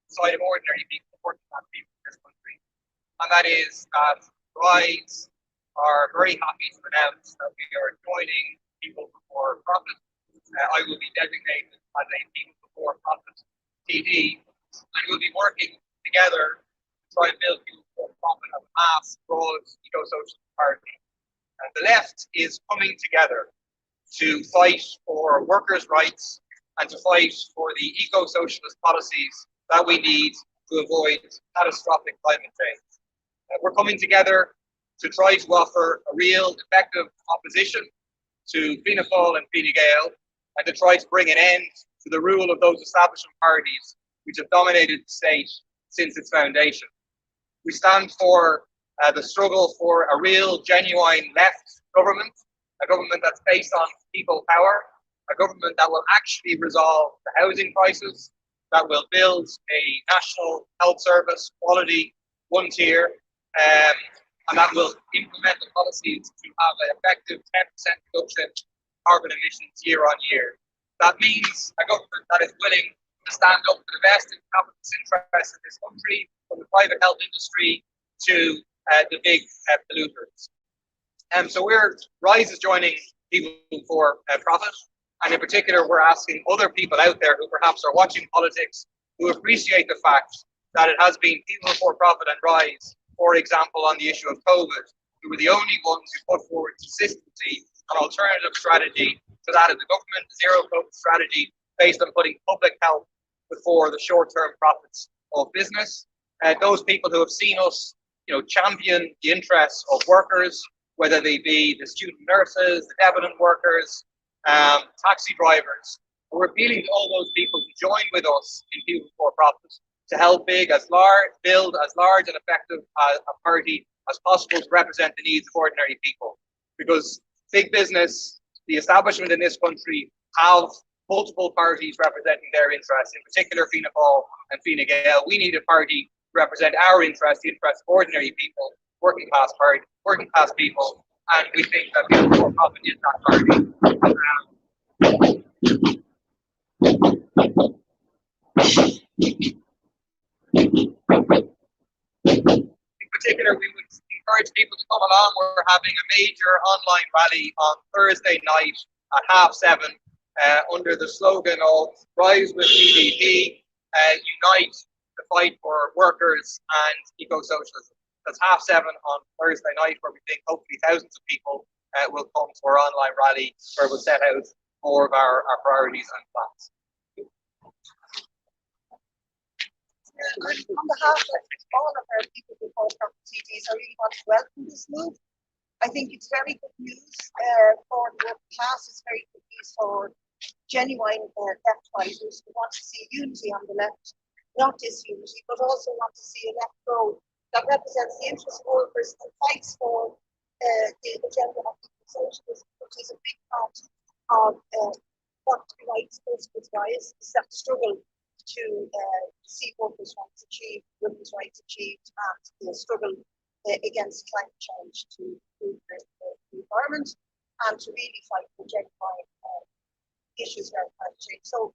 side of ordinary people, working class people in this country. And that is that Rise are very happy to announce that we are joining People Before Profit. I will be designated as a People Before Profit TD, and we'll be working together to try and build People Before Profit as a mass, broad, eco-social party. And the left is coming together to fight for workers' rights and to fight for the eco-socialist policies that we need to avoid catastrophic climate change. We're coming together to try to offer a real, effective opposition to Fianna Fáil and Fine Gael, and to try to bring an end to the rule of those establishment parties which have dominated the state since its foundation. We stand for the struggle for a real, genuine left government, a government that's based on people power, a government that will actually resolve the housing crisis, that will build a national health service, quality, one tier, and that will implement the policies to have an effective 10% reduction in carbon emissions year on year. That means a government that is willing to stand up for the best in capitalist interests in this country, from the private health industry to the big polluters. So Rise is joining People for Profit, and in particular, we're asking other people out there who perhaps are watching politics, who appreciate the fact that it has been People for Profit and Rise, for example, on the issue of COVID, who were the only ones who put forward consistency, an alternative strategy to that of the government, zero COVID strategy based on putting public health before the short-term profits of business. Those people who have seen us, champion the interests of workers, whether they be the student nurses, the dependent workers, taxi drivers. We're appealing to all those people to join with us in People Before Profit to help build as large and effective a party as possible to represent the needs of ordinary people. Because big business, the establishment in this country, have multiple parties representing their interests, in particular Fianna Fáil and Fine Gael. We need a party to represent our interests, the interests of ordinary people, working class people, and we think that People Before Profit is that party. In particular, we would encourage people to come along. We're having a major online rally on Thursday night at 7:30 under the slogan of Rise with PBP, Unite to fight for workers and eco-socialism. That's 7:30 on Thursday night, where we think hopefully thousands of people will come to our online rally, where we'll set out more of our priorities and plans. On behalf of all of our People Before Profit TDs, I really want to welcome this move. I think it's very good news for the working class. It's very good news for genuine left fighters who want to see unity on the left, not disunity, but also want to see a left road that represents the interests of workers and fights for the agenda of socialism, which is a big part of what rights goes with Rise, is that struggle to see workers' rights achieved, women's rights achieved, and the struggle against climate change to improve the environment and to really fight for genuine issues around climate change. So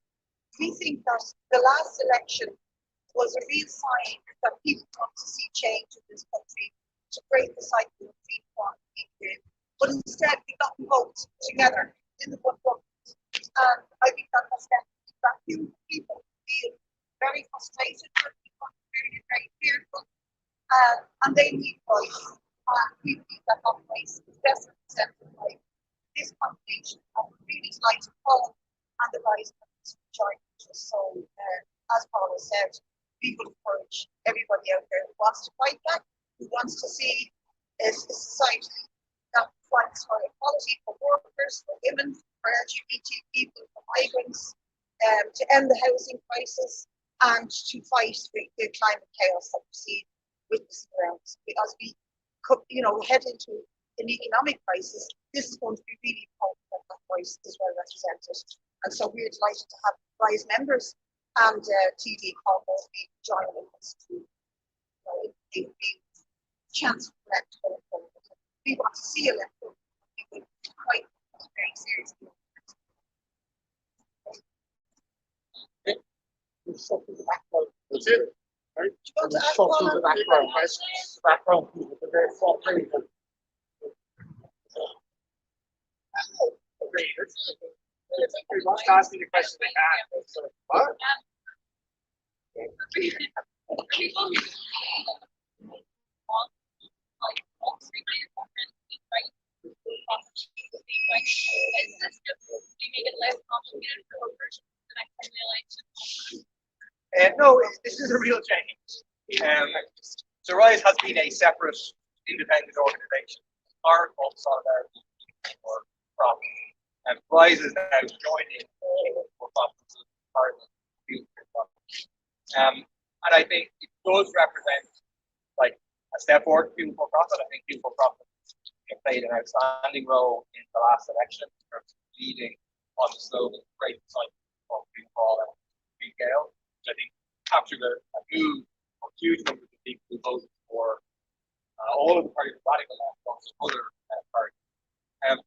we think that the last election was a real sign that people want to see change in this country, to break the cycle of feed. But instead, we got them both together in the one government. And I think that has definitely that people feel very frustrated, very fearful, and they need voice. And we think that voice is best represented by this combination of really light Paul and the Rise joint. So, as Paul has said, we will encourage everybody out there who wants to fight back, who wants to see a society that fights for equality for workers, for women, for LGBT people, for migrants, to end the housing crisis and to fight the climate chaos that we see witnessing around us. Because we could, head into an economic crisis, this is going to be really important that that voice is well represented. And so we're delighted to have Rise members and TD Congress be joining us to give the chance for that to go forward. We want to see a left we will fight very seriously. That's it. Right? want to add Talk one to the or background questions. Background people, the very front page. Okay, everybody wants to ask me the question they can. So, what? No, this is a real change. So Rise has been a separate, independent organisation. Our called Solidarity for Profit. And Rise is now joining for profit as part of the Youth for Profit. And I think it does represent like a step forward for Youth for Profit. I think Youth for Profit played an outstanding role in the last election in terms of leading on the slogan "Great Cycle" of Green Ball and Green Gale, which I think captured a move of huge numbers of people who voted for all of the parties, radical left, also other parties.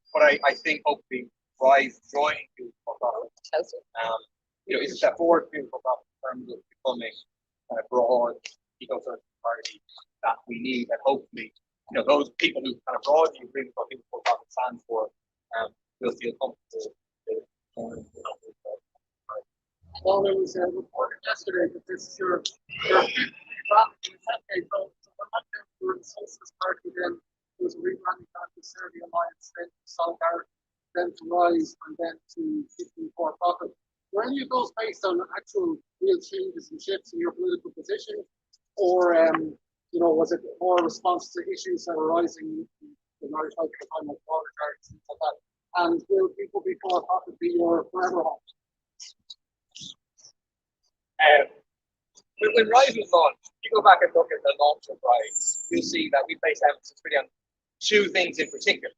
But I think hopefully Rise joining Youth for Profit, is a step forward for Youth for Profit in terms of becoming a broad eco-social party that we need, and hopefully, those people who kind of broadly agree with what Youth for Profit stands for will feel comfortable with Well, there was a report yesterday that this is your the Socialist Party, then there was a rebranding down to Serve Alliance, then to Solidarity, then to Rise, and then to People for Profit. Were any of those based on actual real changes and shifts in your political position, or was it more a response to issues that are rising in the Irish life at the time, like water charges and stuff like that? And will People Before Profit be your forever home? When Rise was launched, if you go back and look at the launch of Rise, you'll see that we placed emphasis really on two things in particular.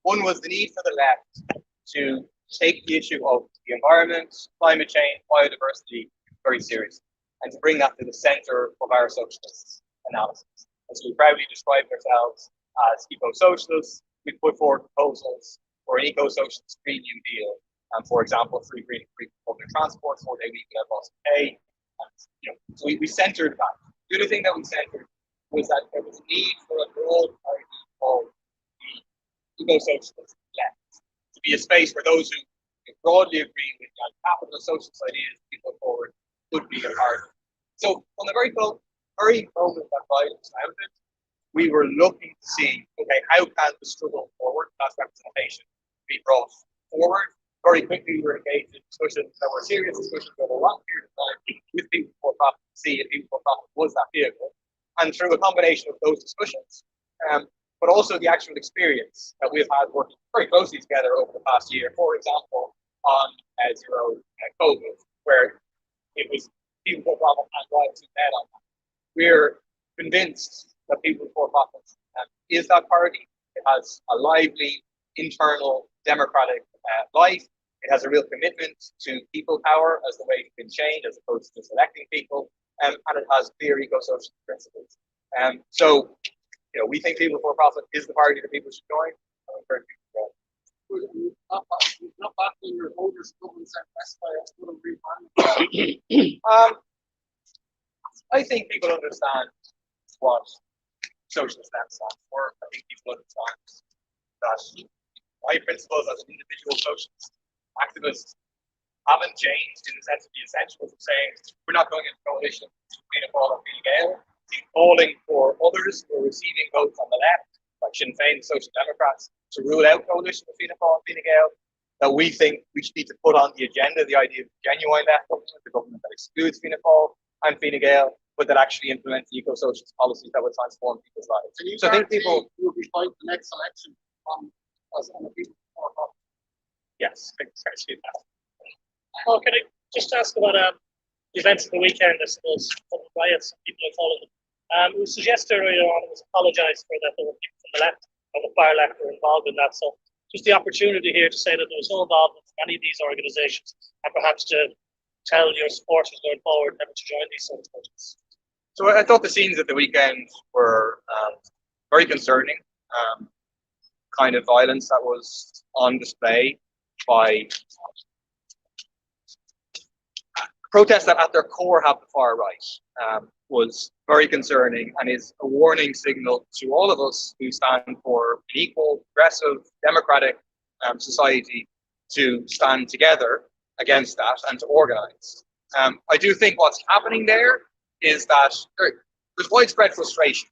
One was the need for the left to take the issue of the environment, climate change, biodiversity very seriously, and to bring that to the center of our socialist analysis. And so we proudly described ourselves as eco-socialists. We put forward proposals for an eco-socialist Green New Deal, for example, free public transport, 4-day week without loss of pay. So we centered that. The other thing that we centered was that there was a need for a broad party of the eco-socialist left to be a space where those who broadly agree with the capitalist socialist ideas we put forward could be a part of. So from the very moment that Biden was founded, we were looking to see, okay, how can the struggle forward, class representation, be brought forward? Very quickly, we were engaged in discussions that were serious discussions over a long period of time with People for Profit to see if People for Profit was that vehicle. And through a combination of those discussions, but also the actual experience that we've had working very closely together over the past year, for example, on zero COVID, where it was People for Profit and Rise who led on that. We're convinced that People for Profit is that party. It has a lively, internal, democratic life. It has a real commitment to people power as the way it can change, as opposed to just electing people, and it has clear eco-social principles. So, we think People for Profit is the party that people should join. I encourage people to go. Not back when your voters come and say, "Best Buy is going to rebrand." I think people understand what socialist stands for. I think people understand that my principles as an individual socialist activist haven't changed in the sense of the essentials of saying we're not going into coalition between a Paul and Fine Gael, calling for others who are receiving votes on the left, like Sinn Féin, Social Democrats, to rule out coalition with Fianna Fáil and Fine Gael, that we think we should need to put on the agenda the idea of genuine left government, the government that excludes Fianna Fáil and Fine Gael, but that actually implements eco-socialist policies that would transform people's lives. So I think people will be fighting the next election as on the People Before Profit. Yes, exactly that. Well, can I just ask about the events of the weekend, I suppose, riots, people are calling them. It was suggested earlier on, it was apologised for that there were people from the left or the far left were involved in that. So just the opportunity here to say that there was no involvement from any of these organisations, and perhaps to tell your supporters going forward never to join these sort of protests. So I thought the scenes at the weekend were very concerning. Kind of violence that was on display by protests that at their core have the far right was very concerning and is a warning signal to all of us who stand for an equal, progressive, democratic society to stand together against that and to organise. I do think what's happening there is that there's widespread frustration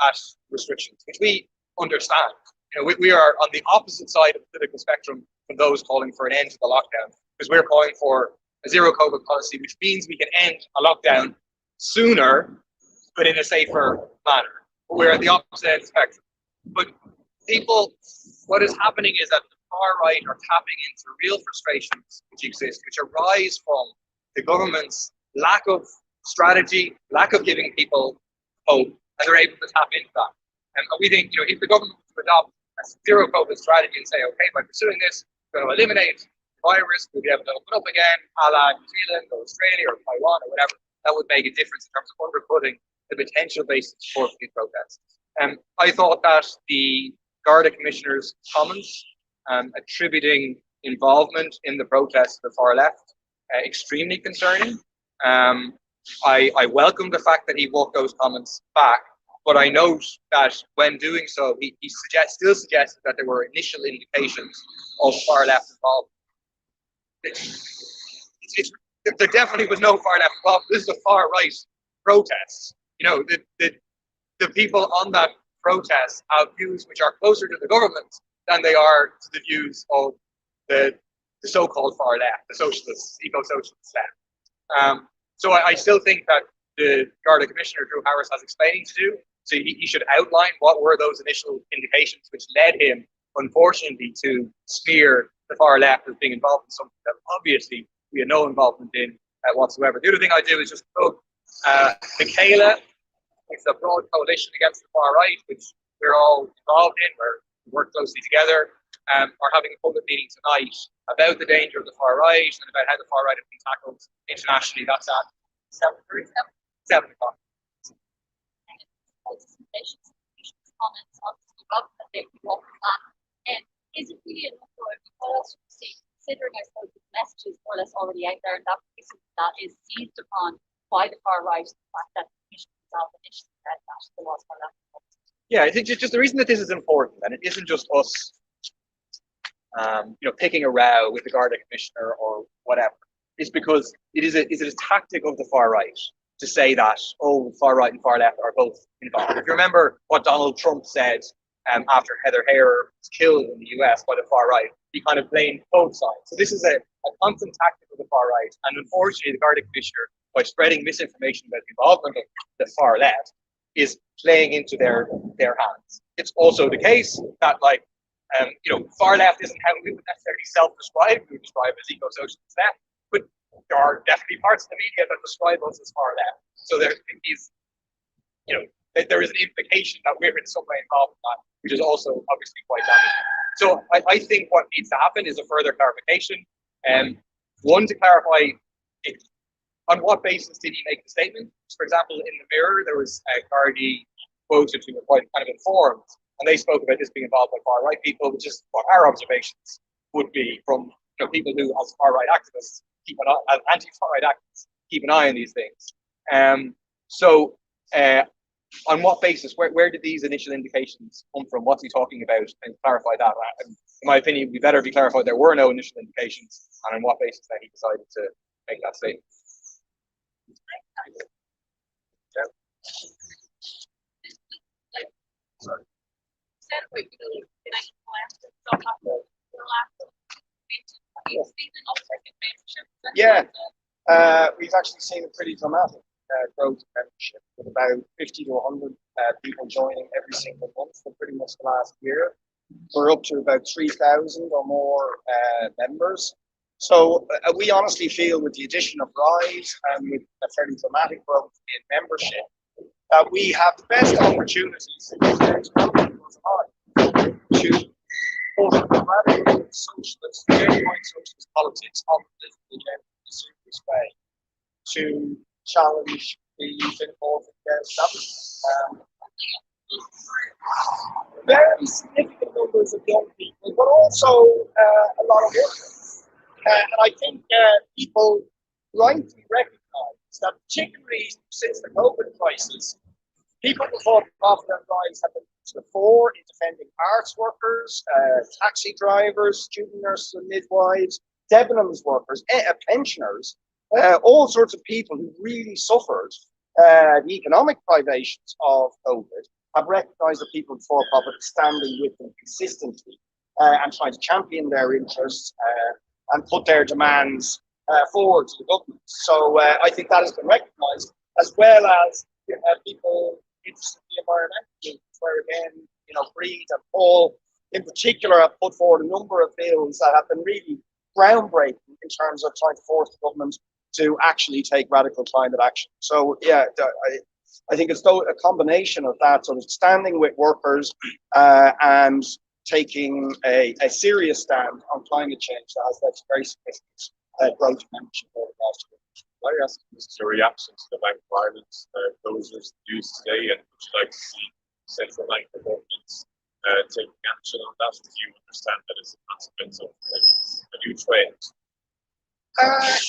at restrictions, which we understand. We are on the opposite side of the political spectrum from those calling for an end to the lockdown, because we're calling for a zero COVID policy, which means we can end a lockdown sooner, but in a safer manner. But we're at the opposite end of the spectrum. But what is happening is that the far right are tapping into real frustrations which exist, which arise from the government's lack of strategy, lack of giving people hope, and they're able to tap into that. And we think, if the government were to adopt a zero COVID strategy and say, okay, by pursuing this, we're going to eliminate the virus, we'll be able to open up again, a la New Zealand or Australia or Taiwan or whatever, that would make a difference in terms of undercutting the potential basis for these protests. I thought that the Garda Commissioner's comments attributing involvement in the protests to the far left extremely concerning. I welcome the fact that he walked those comments back, but I note that when doing so, he still suggested that there were initial indications of far left involvement. There definitely was no far left involvement. This is a far right protest. The people on that protest have views which are closer to the government than they are to the views of the so-called far left, the socialists, eco-socialist left. So I still think that the Garda Commissioner, Drew Harris, has explaining to do. So he should outline what were those initial indications which led him, unfortunately, to smear the far left as being involved in something that obviously we had no involvement in whatsoever. The other thing I do is just plug Michaela. It's a broad coalition against the far right, which we're all involved in. We work closely together. Are having a public meeting tonight about the danger of the far right and about how the far right have been tackled internationally. That's at 7 o'clock. Comments obviously that they can walk that. And is it really enough for what else you see, considering I suppose the messages more or less already out there, and that is seized upon by the far right, the fact that the commission itself initially said that there was far left. Yeah, I think just the reason that this is important, and it isn't just us picking a row with the Garda Commissioner or whatever, is because it is a tactic of the far right to say that, far right and far left are both involved. If you remember what Donald Trump said after Heather Heyer was killed in the US by the far right, he kind of blamed both sides. So this is a constant tactic of the far right, and unfortunately the Garda Commissioner, by spreading misinformation about the involvement of the far left, is playing into their hands. It's also the case that far left isn't how we would necessarily self-describe. We would describe as eco-socialist left, but there are definitely parts of the media that describe us as far left. So there is an implication that we're in some way involved in that, which is also obviously quite damaging. So I think what needs to happen is a further clarification. One, to clarify on what basis did he make the statement. For example, in the Mirror, there was a Gardaí quoted who were quite kind of informed, and they spoke about this being involved by far right people, which is what our observations would be from people who, as far right activists, as anti-far right activists, keep an eye on these things. On what basis? Where did these initial indications come from? What's he talking about? And clarify that. In my opinion, it would be better to clarify there were no initial indications, and on what basis that he decided to make that statement. Yeah. Sorry. Yeah, we've actually seen a pretty dramatic growth in membership, with about 50 to 100 people joining every single month for pretty much the last year. We're up to about 3,000 or more members. So we honestly feel with the addition of Rise and with a fairly dramatic growth in membership, that we have the best opportunities to put radical socialist, genuine socialist politics on the political agenda in a serious way, to challenge the youth involved in their establishment. Very significant numbers of young people, but also a lot of workers. And I think people rightly recognise that particularly since the COVID crisis, people before profit and rise have been to the fore in defending arts workers, taxi drivers, student nurses and midwives, Debenhams workers, pensioners, all sorts of people who really suffered the economic privations of COVID have recognised that people before profit are standing with them consistently and trying to champion their interests and put their demands forward to the government. So I think that has been recognised, as well as people interested in the environmental movement, where again, Breed and Paul in particular have put forward a number of bills that have been really groundbreaking in terms of trying to force the government to actually take radical climate action. So yeah, I think it's a combination of that sort of standing with workers and taking a serious stand on climate change that has led to very significant growth in membership over the last year. I ask this is your reaction to the Bank of Ireland's closures news today, and would you like to see central bank governments taking action on that? Do you understand that it's a consequence of a new trend?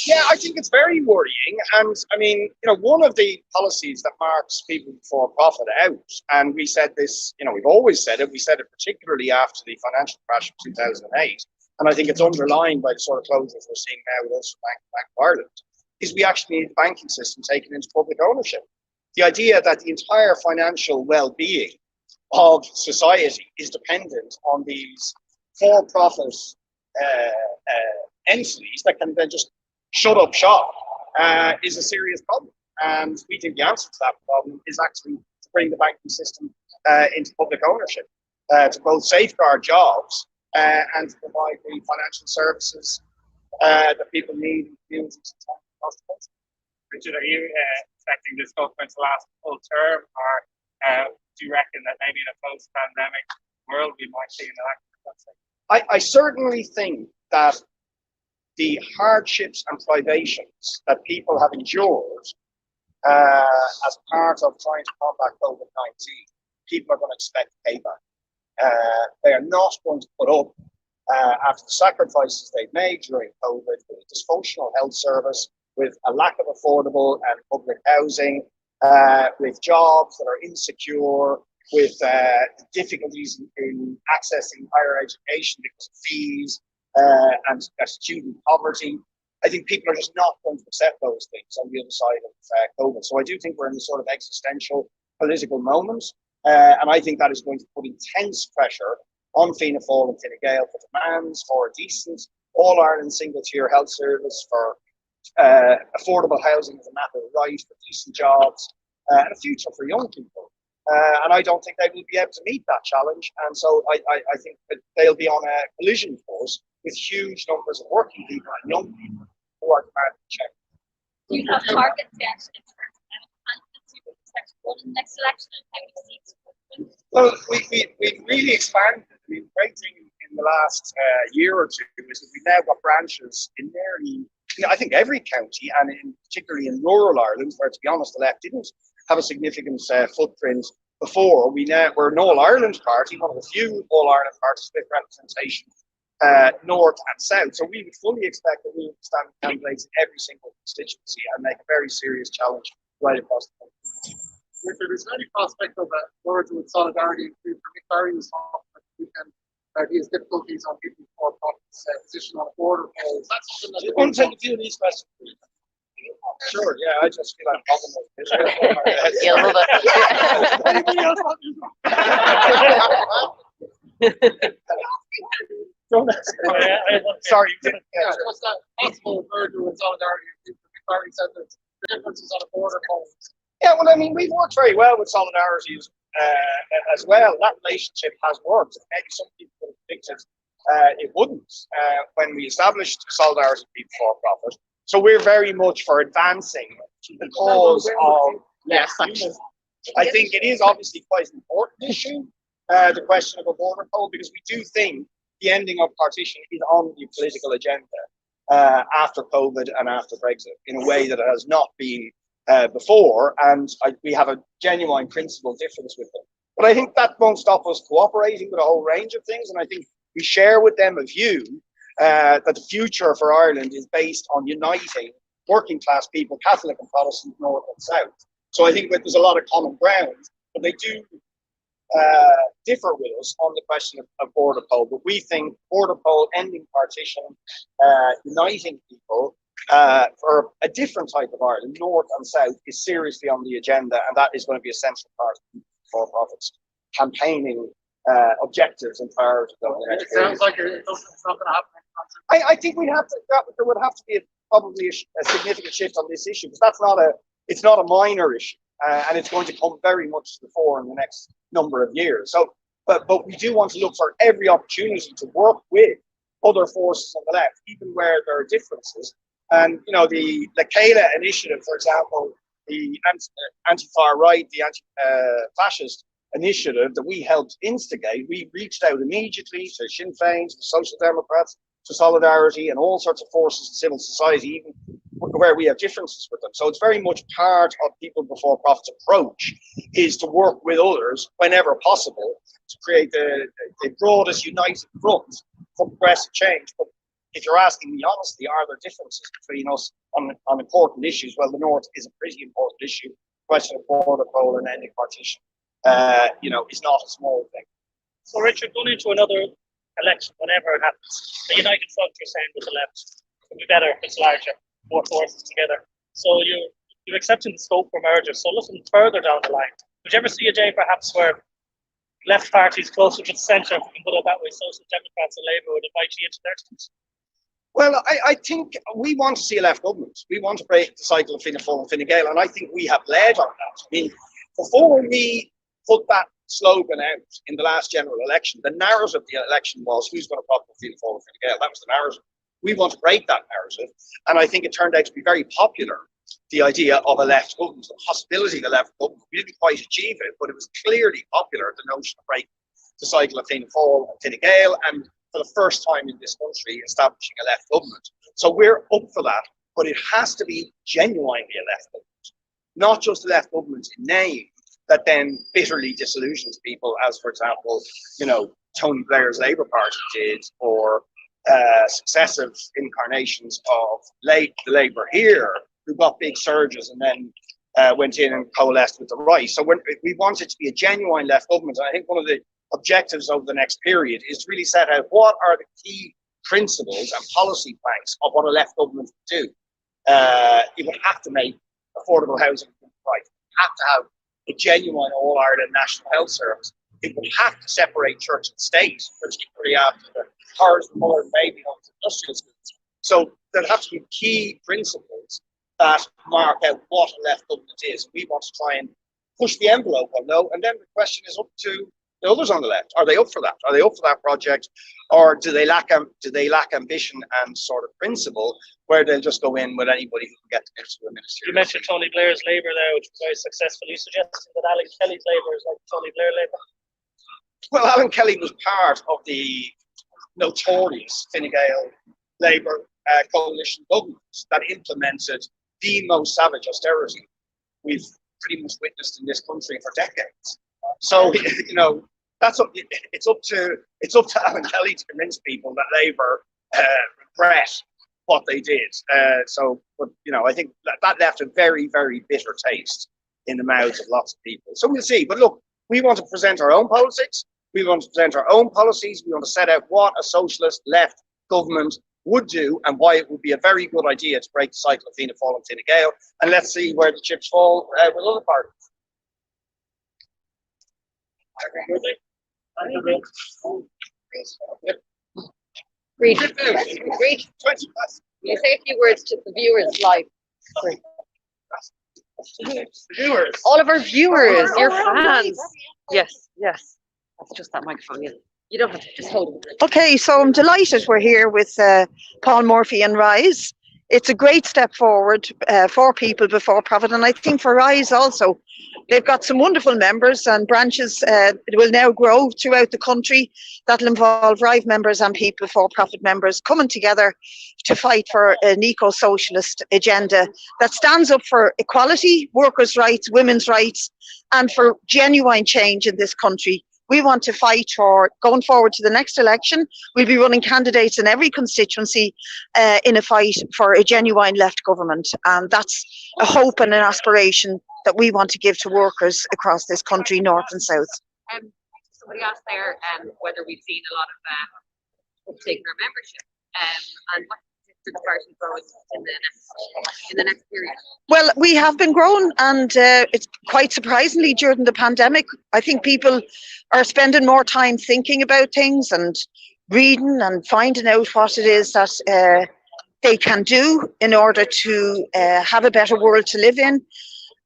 Yeah, I think it's very worrying. And I mean, one of the policies that marks people before profit out, and we said this, we've always said it, we said it particularly after the financial crash of 2008, and I think it's underlined by the sort of closures we're seeing now with us Bank of Ireland, is we actually need the banking system taken into public ownership. The idea that the entire financial well-being of society is dependent on these for-profit entities that can then just shut up shop is a serious problem. And we think the answer to that problem is actually to bring the banking system into public ownership, to both safeguard jobs and to provide the financial services that people need in communities across the country. Richard, are you expecting this government to last a full term, or do you reckon that maybe in a post-pandemic world we might see an election? I certainly think that the hardships and privations that people have endured as part of trying to combat COVID-19, people are going to expect payback. They are not going to put up, after the sacrifices they've made during COVID, with a dysfunctional health service, with a lack of affordable and public housing, with jobs that are insecure, with difficulties in accessing higher education because of fees and student poverty. I think people are just not going to accept those things on the other side of COVID. So I do think we're in a sort of existential political moment. And I think that is going to put intense pressure on Fianna Fáil and Fine Gael for demands for a decent all-Ireland single-tier health service, for affordable housing as a matter of right, for decent jobs, and a future for young people. And I don't think they will be able to meet that challenge. And so I think that they'll be on a collision course with huge numbers of working people and young people who are demanding change. Do you have targets yet in terms of candidates you would expect to run in the next election and how many seats? Well, we've really expanded. I mean, the great thing in the last year or two is that we've now got branches in nearly, I think, every county, and particularly in rural Ireland, where, to be honest, the left didn't have a significant footprint before. We're an all-Ireland party, one of the few all-Ireland parties with representation north and south. So we would fully expect that we would stand candidates in every single constituency and make a very serious challenge right across the country. Richard, is there any prospect of a merger with Solidarity and Mick Barry was talking about the weekend about his difficulties on people before profit's position on a border poll? Is that something that you want to take a few of these questions, please? Sure, yeah, I just feel like talking about this. Yeah, a little bit. Anybody else want to? Don't ask me. Sorry. Yeah, what's that possible merger with Solidarity and Mick Barry said that the differences on a border poll? Yeah, well, I mean, we've worked very well with Solidarity as well. That relationship has worked. Maybe some people would have predicted it wouldn't when we established Solidarity for profit. So we're very much for advancing the cause of less humans. I think it is obviously quite an important issue, the question of a border poll, because we do think the ending of partition is on the political agenda after COVID and after Brexit in a way that it has not been before, and we have a genuine principle difference with them. But I think that won't stop us cooperating with a whole range of things, and I think we share with them a view that the future for Ireland is based on uniting working class people, Catholic and Protestant, North and South. So I think that there's a lot of common ground, but they do differ with us on the question of border poll. But we think border poll, ending partition, uniting people for a different type of Ireland, North and South, is seriously on the agenda, and that is going to be a central part of for-profits campaigning objectives and priorities over the next It sounds like it's not going to happen. I think there would have to be probably a significant shift on this issue, because it's not a minor issue, and it's going to come very much to the fore in the next number of years. So, but we do want to look for every opportunity to work with other forces on the left, even where there are differences. And the Kayla initiative, for example, the anti-far right, the anti-fascist initiative that we helped instigate, we reached out immediately to Sinn Féin, to the Social Democrats, to Solidarity, and all sorts of forces in civil society, even where we have differences with them. So it's very much part of People Before Profit's approach, is to work with others whenever possible to create the broadest united front for progressive change. But if you're asking me honestly, are there differences between us on important issues? Well, the North is a pretty important issue. The question of border poll and ending partition, is not a small thing. So, Richard, going into another election, whenever it happens, the united front, you're saying, with the left would be better if it's larger, more forces together. So you're accepting the scope for mergers. So looking further down the line, would you ever see a day perhaps where left parties closer to the centre, if we can put it that way, Social Democrats and Labour, would invite you into their teams? Well, I think we want to see a left government. We want to break the cycle of Fianna Fáil and Fine Gael, and I think we have led on that. I mean, before we put that slogan out in the last general election, the narrative of the election was who's going to prop up Fianna Fáil and Fine Gael. That was the narrative. We want to break that narrative, and I think it turned out to be very popular, the idea of a left government, the possibility of a left government. We didn't quite achieve it, but it was clearly popular, the notion of breaking the cycle of Fianna Fáil and Fine Gael, and for the first time in this country, establishing a left government. So we're up for that, but it has to be genuinely a left government, not just a left government in name that then bitterly disillusions people, as, for example, Tony Blair's Labour Party did, or successive incarnations of the Labour here, who got big surges and then went in and coalesced with the right. So we want it to be a genuine left government. And I think one of the objectives over the next period is to really set out what are the key principles and policy planks of what a left government would do. It would have to make affordable housing right. It would have to have a genuine All-Ireland National Health Service. It would have to separate church and state, particularly after the horrors of mother and baby homes and industrial schools. So there have to be key principles that mark out what a left government is. We want to try and push the envelope on that. And then the question is up to the others on the left. Are they up for that? Are they up for that project? Or do they lack ambition and sort of principle, where they'll just go in with anybody who can get into a ministry? You mentioned Tony Blair's Labour there, which was very successful. You suggesting that Alan Kelly's Labour is like Tony Blair Labour? Well, Alan Kelly was part of the notorious Fine Gael Labour coalition government that implemented the most savage austerity we've pretty much witnessed in this country for decades. So, it's up to Alan Kelly to convince people that Labour regret what they did. I think that left a very, very bitter taste in the mouths of lots of people. So we'll see. But look, we want to present our own politics. We want to present our own policies. We want to set out what a socialist left government would do and why it would be a very good idea to break the cycle of Fianna Fáil and Fine Gael. And let's see where the chips fall with other parties. Read. You say a few words to the viewers live. Viewers. All of our viewers, your fans. Yes. That's just that microphone. Yeah. You don't have to just hold it. Okay, so I'm delighted we're here with Paul Murphy and Rise. It's a great step forward for People Before Profit, and I think for Rise also. They've got some wonderful members and branches. It will now grow throughout the country. That'll involve Rise members and People Before Profit members coming together to fight for an eco-socialist agenda that stands up for equality, workers' rights, women's rights, and for genuine change in this country. We want to fight for going forward to the next election. We'll be running candidates in every constituency in a fight for a genuine left government. And that's a hope and an aspiration that we want to give to workers across this country, north and south. Somebody asked there whether we've seen a lot of uptake in our membership, and what do the party grow in the next period? Well, we have been growing, and it's quite surprisingly during the pandemic. I think people are spending more time thinking about things and reading and finding out what it is that they can do in order to have a better world to live in.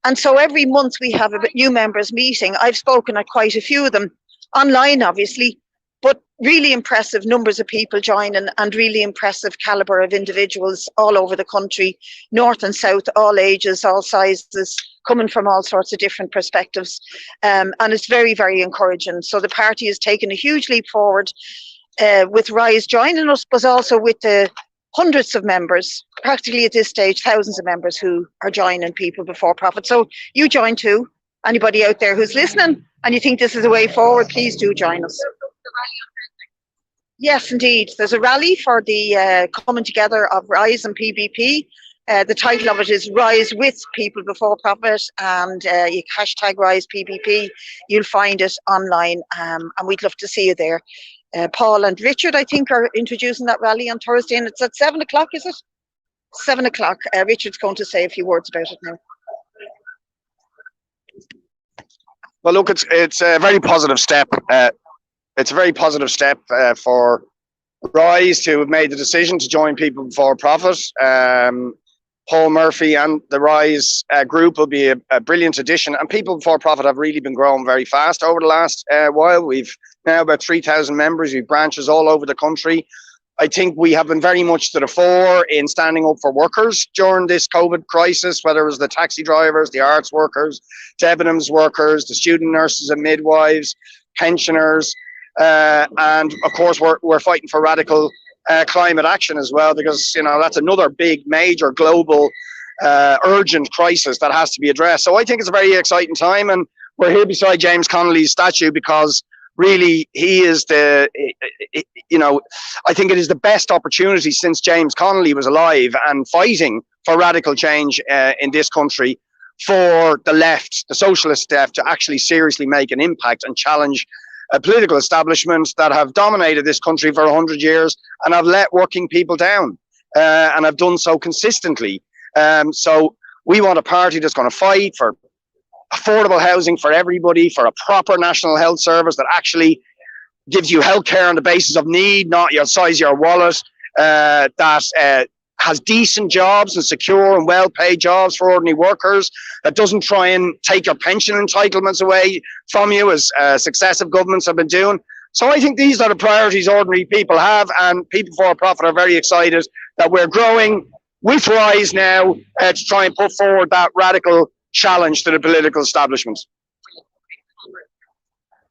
And so every month we have a new members meeting. I've spoken at quite a few of them, online obviously, but really impressive numbers of people joining and really impressive calibre of individuals all over the country, north and south, all ages, all sizes, coming from all sorts of different perspectives. And it's very, very encouraging. So the party has taken a huge leap forward with Rise joining us, but also with the hundreds of members, practically at this stage, thousands of members who are joining People Before Profit. So you join too. Anybody out there who's listening and you think this is a way forward, please do join us. Yes, indeed. There's a rally for the coming together of Rise and PBP. The title of it is Rise with People Before Profit, and you hashtag Rise PBP. You'll find it online, and we'd love to see you there. Paul and Richard, I think, are introducing that rally on Thursday, and it's at 7 o'clock, is it? 7 o'clock. Richard's going to say a few words about it now. Well, look, it's a very positive step. It's a very positive step for Rise to have made the decision to join People Before Profit. Paul Murphy and the Rise group will be a brilliant addition. And People Before Profit have really been growing very fast over the last while. We've now about 3,000 members. We've branches all over the country. I think we have been very much to the fore in standing up for workers during this COVID crisis, whether it was the taxi drivers, the arts workers, Debenhams workers, the student nurses and midwives, pensioners, and of course we're fighting for radical climate action as well, because that's another big, major, global, urgent crisis that has to be addressed. So I think it's a very exciting time, and we're here beside James Connolly's statue because really he is I think it is the best opportunity since James Connolly was alive and fighting for radical change in this country for the left, the socialist left, to actually seriously make an impact and challenge a political establishment that have dominated this country for 100 years and have let working people down and have done so consistently. So we want a party that's going to fight for affordable housing for everybody, for a proper national health service that actually gives you health care on the basis of need, not your size of your wallet, that has decent jobs and secure and well-paid jobs for ordinary workers, that doesn't try and take your pension entitlements away from you as successive governments have been doing. So I think these are the priorities ordinary people have, and People Before Profit are very excited that we're growing with Rise now to try and put forward that radical challenge to the political establishment.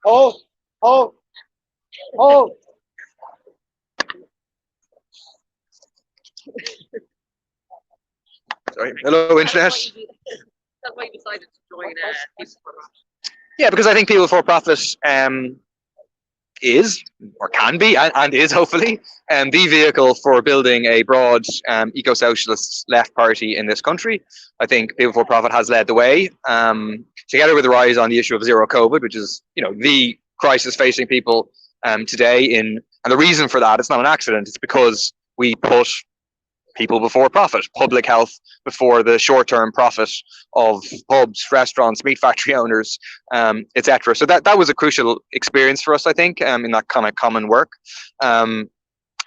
Oh. Sorry. Hello, Internet. That's why you decided to join People Before Profit. Yeah, because I think People Before Profit is, or can be, and is hopefully, the vehicle for building a broad eco-socialist left party in this country. I think People Before Profit has led the way, together with the Rise on the issue of zero COVID, which is, the crisis facing people today. And the reason for that, it's not an accident. It's because we put people before profit, public health before the short-term profit of pubs, restaurants, meat factory owners, etc. So that was a crucial experience for us, I think, in that kind of common work. I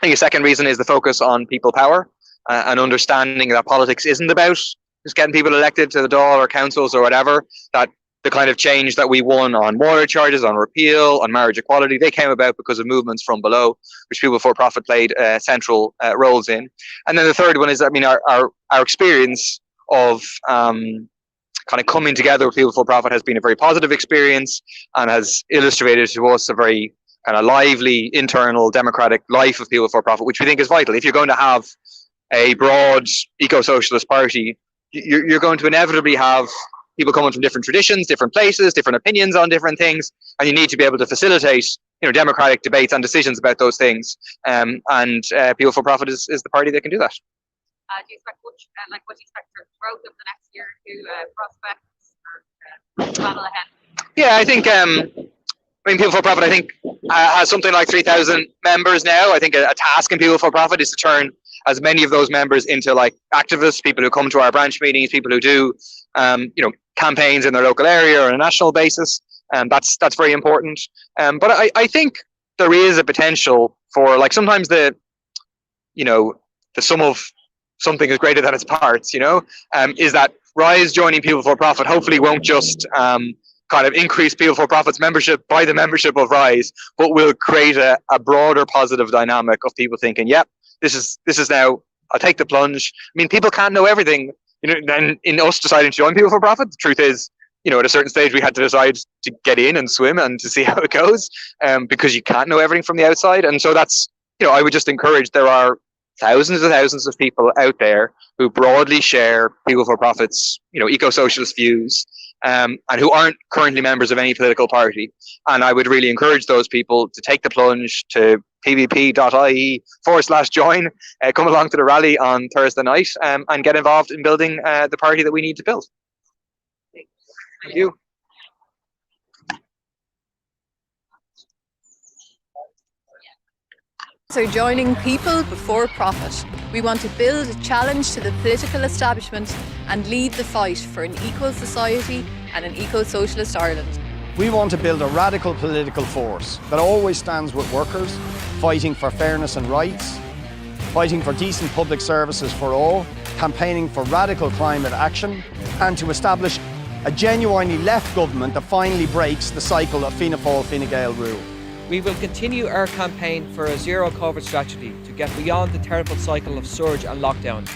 think a second reason is the focus on people power and understanding that politics isn't about just getting people elected to the Dáil or councils or whatever, that the kind of change that we won on water charges, on repeal, on marriage equality, they came about because of movements from below, which People Before Profit played central roles in. And then the third one is, our experience of kind of coming together with People Before Profit has been a very positive experience and has illustrated to us a very kind of lively, internal, democratic life of People Before Profit, which we think is vital. If you're going to have a broad eco-socialist party, you're going to inevitably have people coming from different traditions, different places, different opinions on different things, and you need to be able to facilitate, democratic debates and decisions about those things. And People for Profit is the party that can do that. Do you expect much, what do you expect for growth over the next year to prospects and battle ahead? Yeah, I think, People for Profit, I think, has something like 3,000 members now. I think a task in People for Profit is to turn as many of those members into like activists, people who come to our branch meetings, people who do, campaigns in their local area or on a national basis. That's very important. But I think there is a potential for, like, sometimes the sum of something is greater than its parts, is that Rise joining People for Profit hopefully won't just kind of increase People for Profit's membership by the membership of Rise, but will create a broader positive dynamic of people thinking, yep, this is now, I'll take the plunge. I mean, people can't know everything, then in us deciding to join People for Profit, the truth is, at a certain stage we had to decide to get in and swim and to see how it goes, because you can't know everything from the outside. And so that's, I would just encourage, there are thousands and thousands of people out there who broadly share People for Profit's, eco-socialist views, and who aren't currently members of any political party. And I would really encourage those people to take the plunge to pbp.ie/join, come along to the rally on Thursday night, and get involved in building the party that we need to build. Thank you. So joining People Before Profit. We want to build a challenge to the political establishment and lead the fight for an equal society and an eco-socialist Ireland. We want to build a radical political force that always stands with workers, fighting for fairness and rights, fighting for decent public services for all, campaigning for radical climate action, and to establish a genuinely left government that finally breaks the cycle of Fianna Fáil, Fine Gael rule. We will continue our campaign for a zero COVID strategy to get beyond the terrible cycle of surge and lockdown,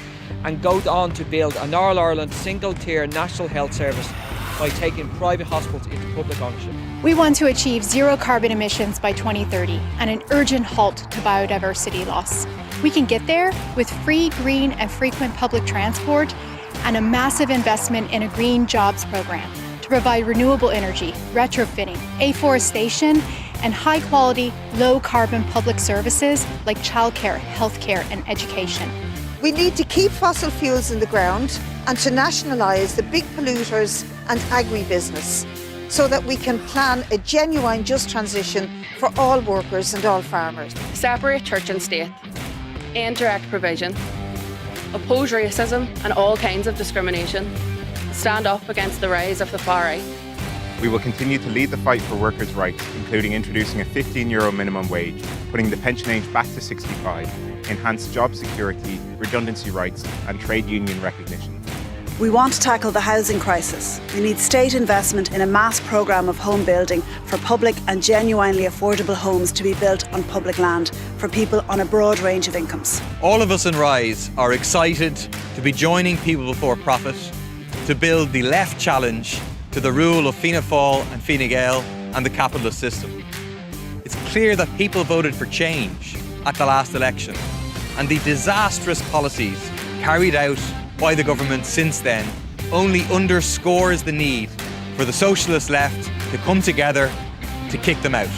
and go on to build an All-Ireland single-tier national health service by taking private hospitals into public ownership. We want to achieve zero carbon emissions by 2030 and an urgent halt to biodiversity loss. We can get there with free, green and frequent public transport and a massive investment in a green jobs program to provide renewable energy, retrofitting, afforestation and high-quality, low-carbon public services like childcare, healthcare and education. We need to keep fossil fuels in the ground and to nationalise the big polluters and agribusiness so that we can plan a genuine just transition for all workers and all farmers. Separate church and state, end direct provision, oppose racism and all kinds of discrimination, stand up against the rise of the far right. We will continue to lead the fight for workers' rights, including introducing a €15 minimum wage, putting the pension age back to 65, enhanced job security, redundancy rights and trade union recognition. We want to tackle the housing crisis. We need state investment in a mass programme of home building for public and genuinely affordable homes to be built on public land for people on a broad range of incomes. All of us in Rise are excited to be joining People Before Profit to build the left challenge to the rule of Fianna Fáil and Fine Gael and the capitalist system. It's clear that people voted for change at the last election, and the disastrous policies carried out by the government since then only underscores the need for the socialist left to come together to kick them out.